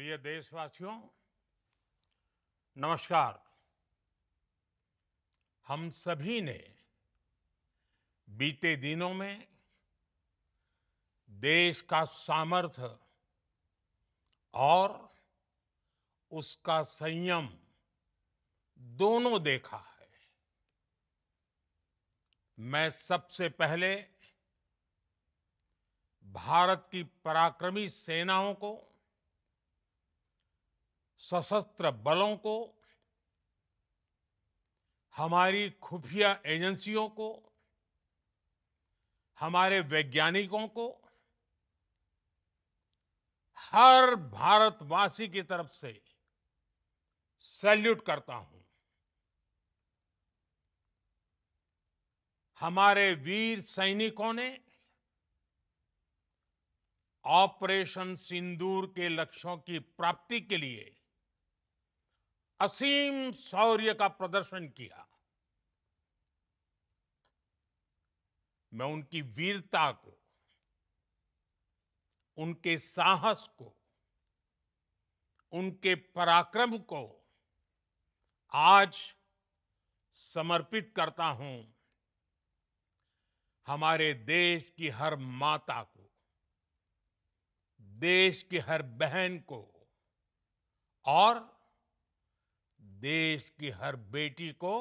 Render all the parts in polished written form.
प्रिय देशवासियों, नमस्कार। हम सभी ने बीते दिनों में देश का सामर्थ्य और उसका संयम दोनों देखा है। मैं सबसे पहले भारत की पराक्रमी सेनाओं को, सशस्त्र बलों को, हमारी खुफिया एजेंसियों को, हमारे वैज्ञानिकों को, हर भारतवासी की तरफ से सैल्यूट करता हूं। हमारे वीर सैनिकों ने ऑपरेशन सिंदूर के लक्ष्यों की प्राप्ति के लिए असीम शौर्य का प्रदर्शन किया। मैं उनकी वीरता को, उनके साहस को, उनके पराक्रम को आज समर्पित करता हूं हमारे देश की हर माता को, देश की हर बहन को और देश की हर बेटी को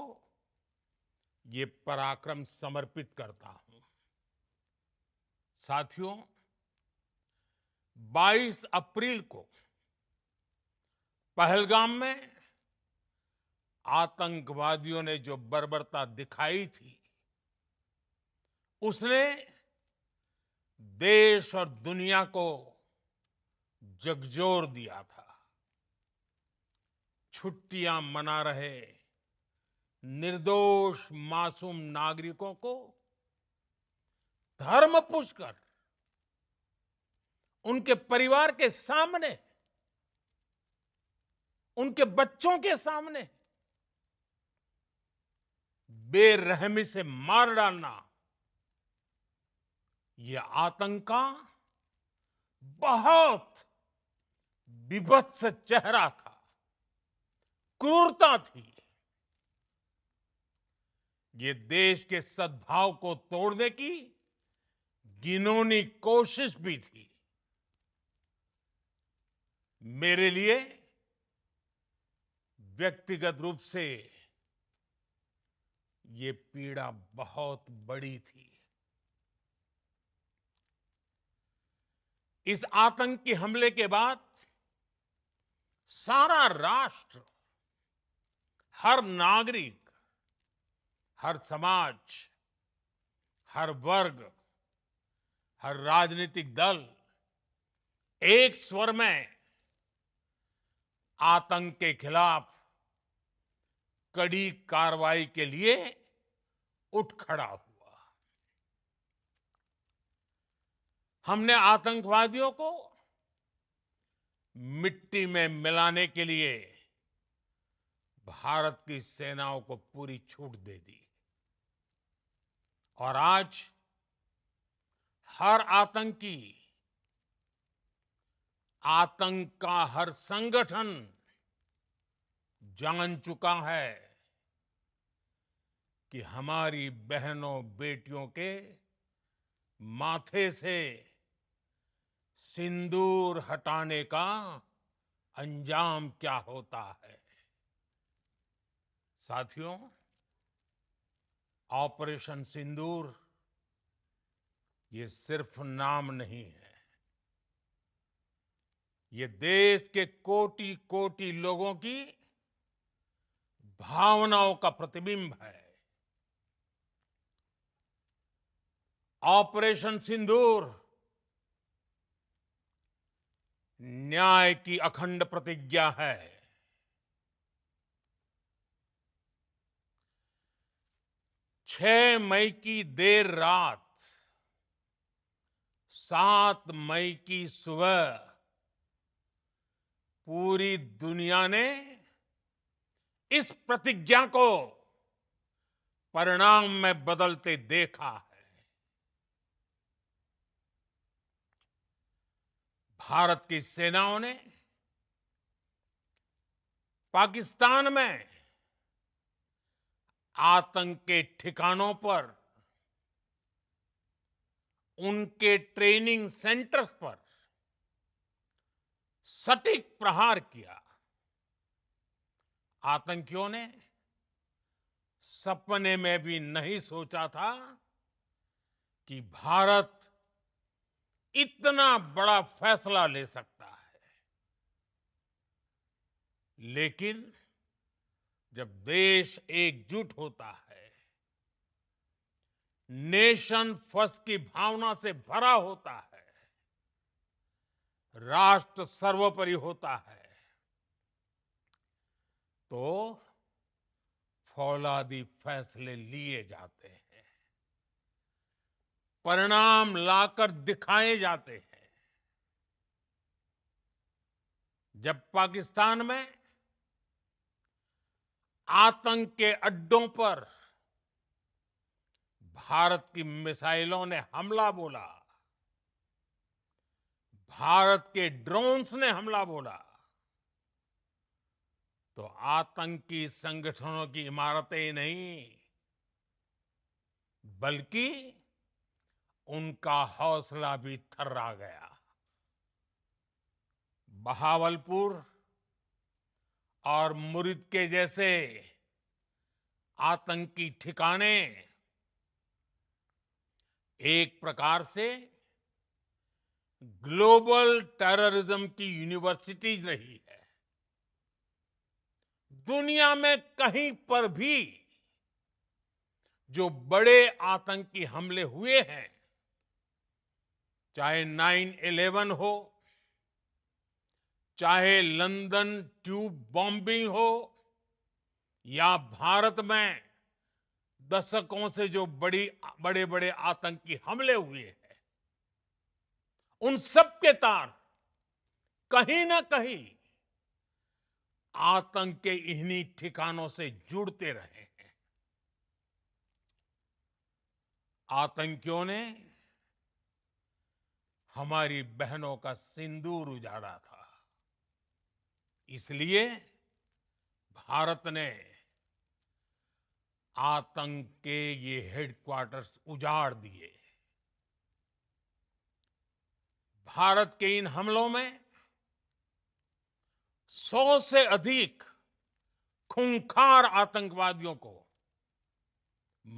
ये पराक्रम समर्पित करता हूं। साथियों, 22 अप्रैल को पहलगाम में आतंकवादियों ने जो बर्बरता दिखाई थी, उसने देश और दुनिया को झकझोर दिया था। छुट्टियां मना रहे निर्दोष मासूम नागरिकों को धर्म पूछकर उनके परिवार के सामने, उनके बच्चों के सामने बेरहमी से मार डालना, यह आतंक का बहुत बीभत्स चेहरा था, क्रूरता थी। ये देश के सद्भाव को तोड़ने की घिनौनी कोशिश भी थी। मेरे लिए व्यक्तिगत रूप से ये पीड़ा बहुत बड़ी थी। इस आतंकी हमले के बाद सारा राष्ट्र, हर नागरिक, हर समाज, हर वर्ग, हर राजनीतिक दल एक स्वर में आतंक के खिलाफ कड़ी कार्रवाई के लिए उठ खड़ा हुआ। हमने आतंकवादियों को मिट्टी में मिलाने के लिए भारत की सेनाओं को पूरी छूट दे दी और आज हर आतंकी, आतंक का हर संगठन जान चुका है कि हमारी बहनों बेटियों के माथे से सिंदूर हटाने का अंजाम क्या होता है। साथियों, ऑपरेशन सिंदूर ये सिर्फ नाम नहीं है, ये देश के कोटि कोटि लोगों की भावनाओं का प्रतिबिंब है। ऑपरेशन सिंदूर न्याय की अखंड प्रतिज्ञा है। 6 मई की देर रात, 7 मई की सुबह पूरी दुनिया ने इस प्रतिज्ञा को परिणाम में बदलते देखा है। भारत की सेनाओं ने पाकिस्तान में आतंक के ठिकानों पर, उनके ट्रेनिंग सेंटर्स पर सटीक प्रहार किया। आतंकियों ने सपने में भी नहीं सोचा था कि भारत इतना बड़ा फैसला ले सकता है। लेकिन जब देश एकजुट होता है, नेशन फर्स्ट की भावना से भरा होता है, राष्ट्र सर्वोपरि होता है, तो फौलादी फैसले लिए जाते हैं, परिणाम लाकर दिखाए जाते हैं। जब पाकिस्तान में आतंक के अड्डों पर भारत की मिसाइलों ने हमला बोला, भारत के ड्रोन्स ने हमला बोला, तो आतंकी संगठनों की इमारतें नहीं, बल्कि उनका हौसला भी थर्रा गया। बहावलपुर और मुरिद के जैसे आतंकी ठिकाने एक प्रकार से ग्लोबल टेररिज्म की यूनिवर्सिटीज रही है। दुनिया में कहीं पर भी जो बड़े आतंकी हमले हुए हैं, चाहे 9/11 हो, चाहे लंदन ट्यूब बॉम्बिंग हो, या भारत में दशकों से जो बड़े बड़े आतंकी हमले हुए हैं, उन सब के तार कहीं ना कहीं आतंक के इन्हीं ठिकानों से जुड़ते रहे हैं। आतंकियों ने हमारी बहनों का सिंदूर उजाड़ा था, इसलिए भारत ने आतंक के ये हेडक्वार्टर्स उजाड़ दिए। भारत के इन हमलों में 100 से अधिक खूंखार आतंकवादियों को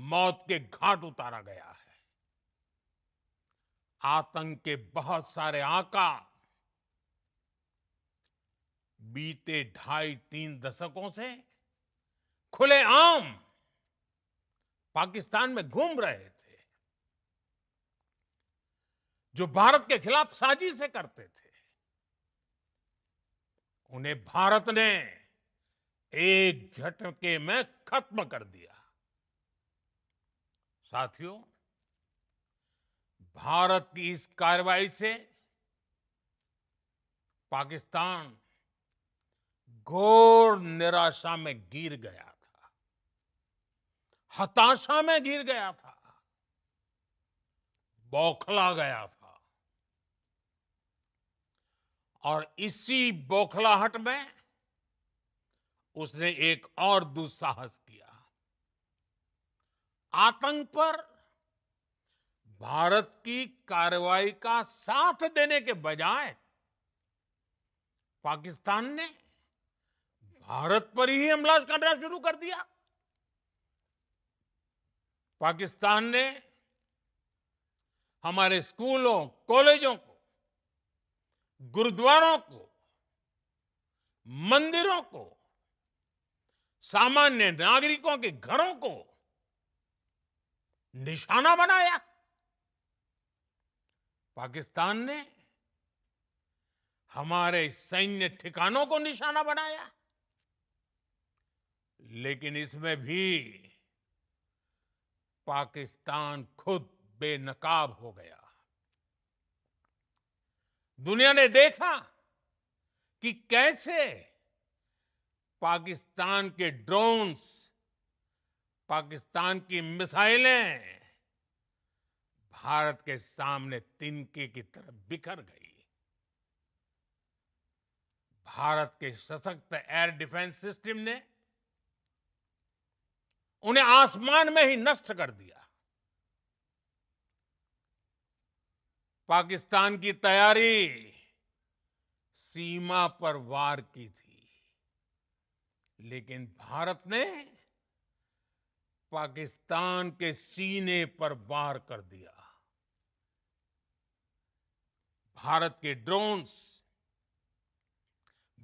मौत के घाट उतारा गया है। आतंक के बहुत सारे आका बीते 2.5-3 दशकों से खुलेआम पाकिस्तान में घूम रहे थे, जो भारत के खिलाफ साजिशें करते थे। उन्हें भारत ने एक झटके में खत्म कर दिया। साथियों, भारत की इस कार्रवाई से पाकिस्तान घोर निराशा में गिर गया था, हताशा में गिर गया था, बौखला गया था। और इसी बौखलाहट में उसने एक और दुस्साहस किया। आतंक पर भारत की कार्रवाई का साथ देने के बजाय पाकिस्तान ने भारत पर ही हमला करना शुरू कर दिया। पाकिस्तान ने हमारे स्कूलों, कॉलेजों को, गुरुद्वारों को, मंदिरों को, सामान्य नागरिकों के घरों को निशाना बनाया। पाकिस्तान ने हमारे सैन्य ठिकानों को निशाना बनाया। लेकिन इसमें भी पाकिस्तान खुद बेनकाब हो गया। दुनिया ने देखा कि कैसे पाकिस्तान के ड्रोन्स, पाकिस्तान की मिसाइलें भारत के सामने तिनके की तरह बिखर गई। भारत के सशक्त एयर डिफेंस सिस्टम ने उन्हें आसमान में ही नष्ट कर दिया। पाकिस्तान की तैयारी सीमा पर वार की थी, लेकिन भारत ने पाकिस्तान के सीने पर वार कर दिया। भारत के ड्रोन्स,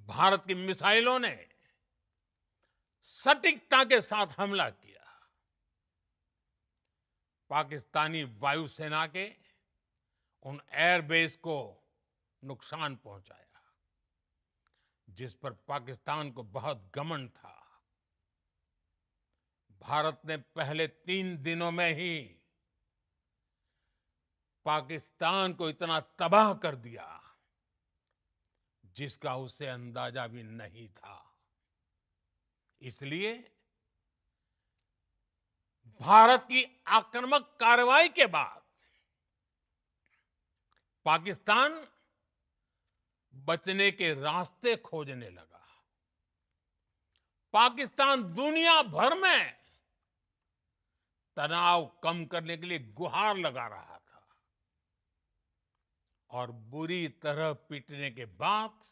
भारत की मिसाइलों ने सटीकता के साथ हमला किया। पाकिस्तानी वायुसेना के उन एयरबेस को नुकसान पहुंचाया, जिस पर पाकिस्तान को बहुत घमंड था। भारत ने पहले 3 दिनों में ही पाकिस्तान को इतना तबाह कर दिया, जिसका उसे अंदाजा भी नहीं था। इसलिए भारत की आक्रामक कार्रवाई के बाद पाकिस्तान बचने के रास्ते खोजने लगा। पाकिस्तान दुनिया भर में तनाव कम करने के लिए गुहार लगा रहा था, और बुरी तरह पीटने के बाद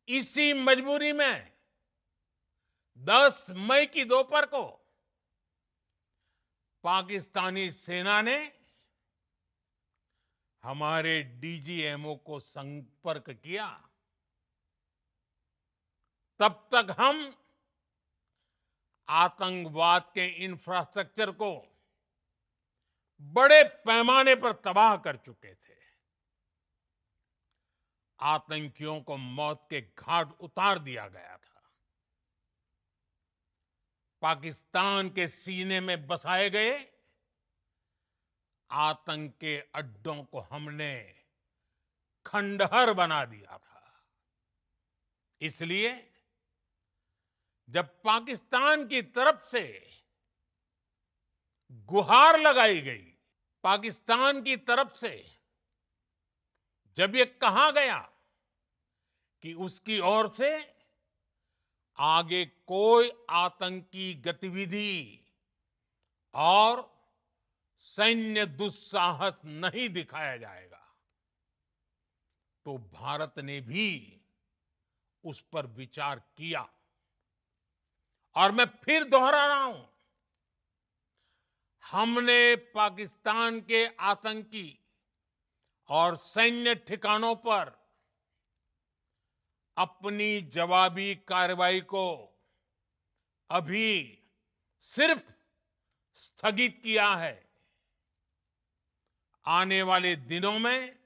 इसी मजबूरी में 10 मई की दोपहर को पाकिस्तानी सेना ने हमारे डीजीएमओ को संपर्क किया। तब तक हम आतंकवाद के इंफ्रास्ट्रक्चर को बड़े पैमाने पर तबाह कर चुके थे। आतंकियों को मौत के घाट उतार दिया गया था। पाकिस्तान के सीने में बसाए गए आतंक के अड्डों को हमने खंडहर बना दिया था। इसलिए जब पाकिस्तान की तरफ से गुहार लगाई गई, पाकिस्तान की तरफ से जब ये कहा गया कि उसकी ओर से आगे कोई आतंकी गतिविधि और सैन्य दुस्साहस नहीं दिखाया जाएगा, तो भारत ने भी उस पर विचार किया। और मैं फिर दोहरा रहा हूं, हमने पाकिस्तान के आतंकी और सैन्य ठिकानों पर अपनी जवाबी कार्रवाई को अभी सिर्फ स्थगित किया है। आने वाले दिनों में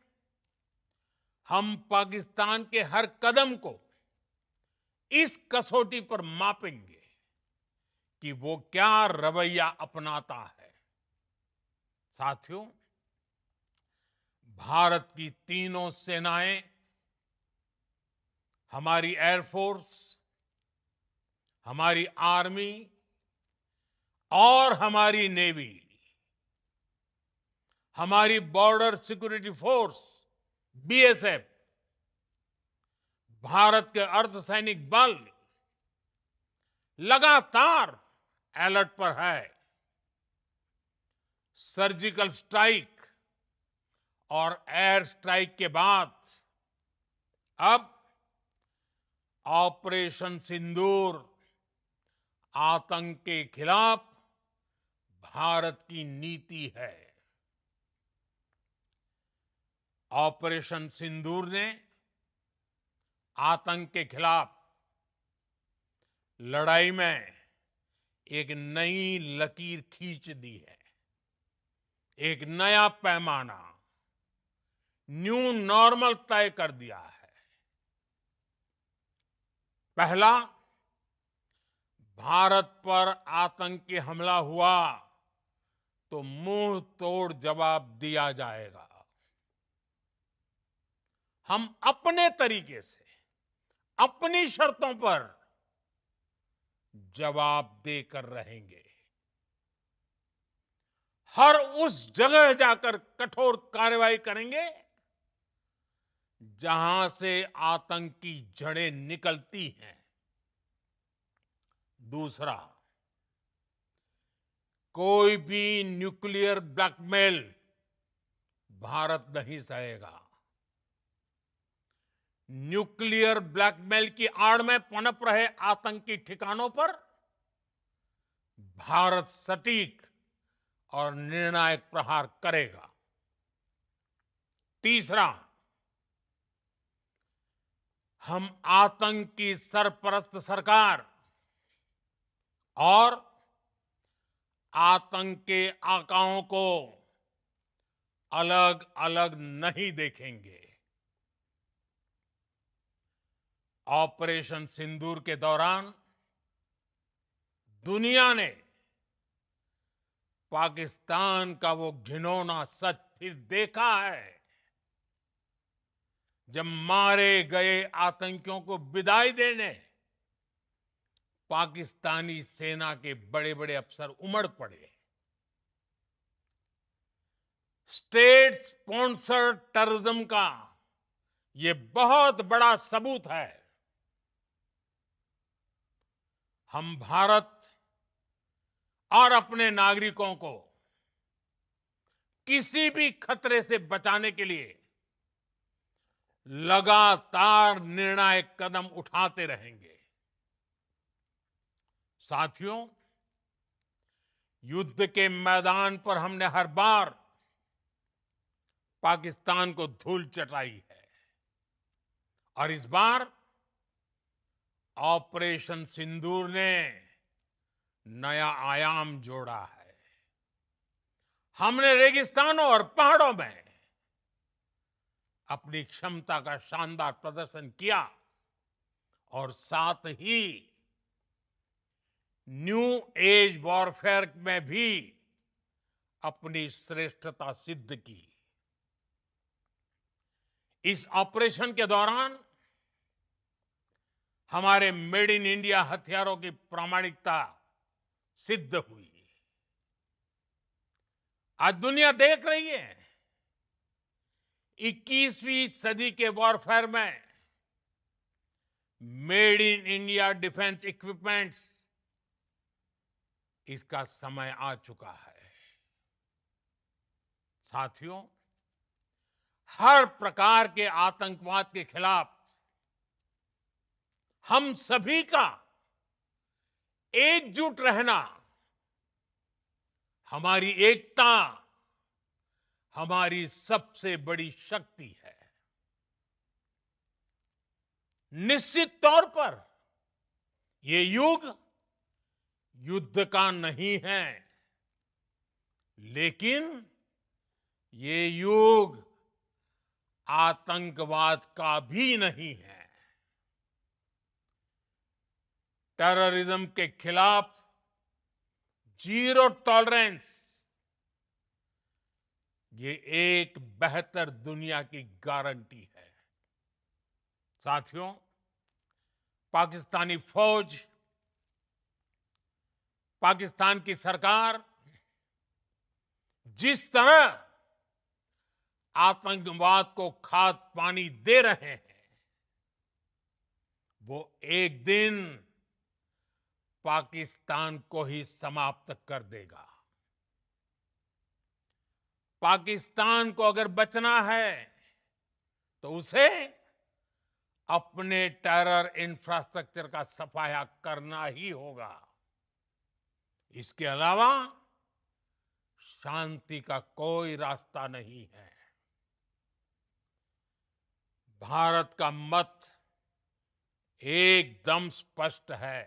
हम पाकिस्तान के हर कदम को इस कसौटी पर मापेंगे कि वो क्या रवैया अपनाता है। साथियों, भारत की तीनों सेनाएं, हमारी एयरफोर्स, हमारी आर्मी और हमारी नेवी, हमारी border security force BSF, Bharat के अर्धसैनिक बल लगातार अलर्ट पर है। सर्जिकल स्ट्राइक और एयर स्ट्राइक के बाद अब ऑपरेशन सिंदूर आतंक के खिलाफ भारत की नीति है। ऑपरेशन सिंदूर ने आतंक के खिलाफ लड़ाई में एक नई लकीर खींच दी है, एक नया पैमाना, न्यू नॉर्मल तय कर दिया है। पहला, भारत पर आतंकी हमला हुआ तो मुंह तोड़ जवाब दिया जाएगा। हम अपने तरीके से, अपनी शर्तों पर जवाब देकर रहेंगे। हर उस जगह जाकर कठोर कार्रवाई करेंगे जहां से आतंक की जड़ें निकलती हैं। दूसरा, कोई भी न्यूक्लियर ब्लैकमेल भारत नहीं सहेगा। न्यूक्लियर ब्लैकमेल की आड़ में पनप रहे आतंकी ठिकानों पर भारत सटीक और निर्णायक प्रहार करेगा। तीसरा, हम आतंक की सरपरस्त सरकार और आतंक के आकाओं को अलग अलग नहीं देखेंगे। ऑपरेशन सिंदूर के दौरान दुनिया ने पाकिस्तान का वो घिनौना सच फिर देखा है, जब मारे गए आतंकियों को विदाई देने पाकिस्तानी सेना के बड़े बड़े अफसर उमड़ पड़े। स्टेट स्पॉन्सर्ड टेररिज्म का ये बहुत बड़ा सबूत है। हम भारत और अपने नागरिकों को किसी भी खतरे से बचाने के लिए लगातार निर्णायक कदम उठाते रहेंगे। साथियों, युद्ध के मैदान पर हमने हर बार पाकिस्तान को धूल चटाई है और इस बार ऑपरेशन सिंदूर ने नया आयाम जोड़ा है। हमने रेगिस्तानों और पहाड़ों में अपनी क्षमता का शानदार प्रदर्शन किया और साथ ही न्यू एज वॉरफेयर में भी अपनी श्रेष्ठता सिद्ध की। इस ऑपरेशन के दौरान हमारे मेड इन इंडिया हथियारों की प्रामाणिकता सिद्ध हुई। आज दुनिया देख रही है 21वीं सदी के वॉरफेयर में made in India defence equipments, इसका समय आ चुका है। साथियों, हर प्रकार के आतंकवाद के खिलाफ हम सभी का एकजुट रहना हमारी एकता, हमारी सबसे बड़ी शक्ति है। निश्चित तौर पर ये युग युद्ध का नहीं है, लेकिन ये युग आतंकवाद का भी नहीं है। टेररिज्म के खिलाफ जीरो टॉलरेंस, ये एक बेहतर दुनिया की गारंटी है। साथियों, पाकिस्तानी फौज, पाकिस्तान की सरकार जिस तरह आतंकवाद को खाद पानी दे रहे हैं, वो एक दिन पाकिस्तान को ही समाप्त कर देगा। पाकिस्तान को अगर बचना है तो उसे अपने टेरर इंफ्रास्ट्रक्चर का सफाया करना ही होगा। इसके अलावा शांति का कोई रास्ता नहीं है। भारत का मत एकदम स्पष्ट है।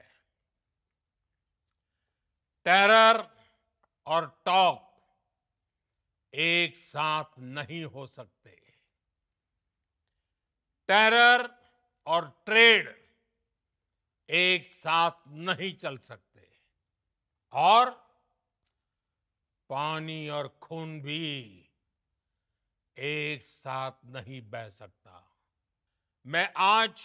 टेरर और टॉक एक साथ नहीं हो सकते। टेरर और ट्रेड एक साथ नहीं चल सकते और पानी और खून भी एक साथ नहीं बह सकता। मैं आज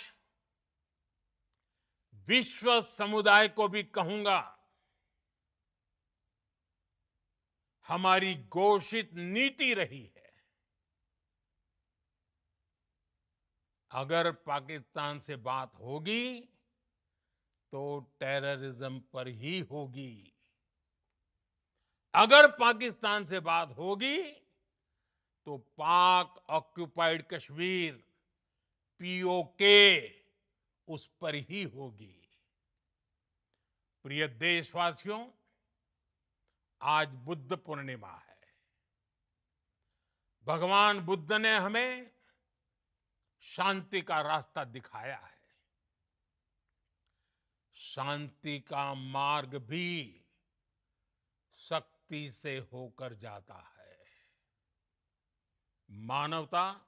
विश्व समुदाय को भी कहूंगा, हमारी घोषित नीति रही है अगर पाकिस्तान से बात होगी तो टेररिज्म पर ही होगी। अगर पाकिस्तान से बात होगी तो पाक ऑक्युपाइड कश्मीर पीओके उस पर ही होगी। प्रिय देशवासियों, आज बुद्ध पूर्णिमा है। भगवान बुद्ध ने हमें शांति का रास्ता दिखाया है। शांति का मार्ग भी शक्ति से होकर जाता है। मानवता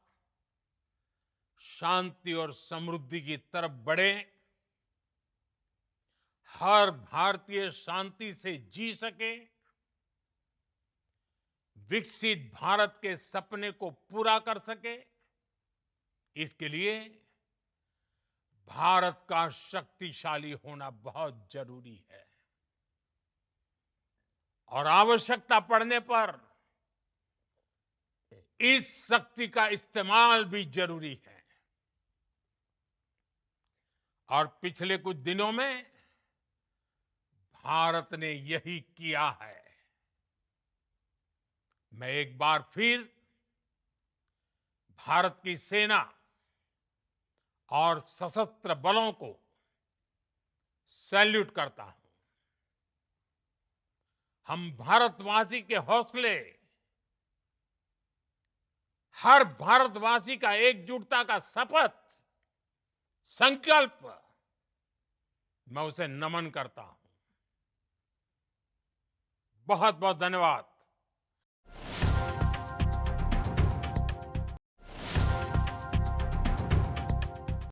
शांति और समृद्धि की तरफ बढ़े, हर भारतीय शांति से जी सके, विकसित भारत के सपने को पूरा कर सके, इसके लिए भारत का शक्तिशाली होना बहुत जरूरी है। और आवश्यकता पड़ने पर इस शक्ति का इस्तेमाल भी जरूरी है। और पिछले कुछ दिनों में भारत ने यही किया है। मैं एक बार फिर भारत की सेना और सशस्त्र बलों को सैल्यूट करता हूं। हम भारतवासी के हौसले, हर भारतवासी का एकजुटता का शपथ, संकल्प, मैं उसे नमन करता हूं। बहुत बहुत धन्यवाद।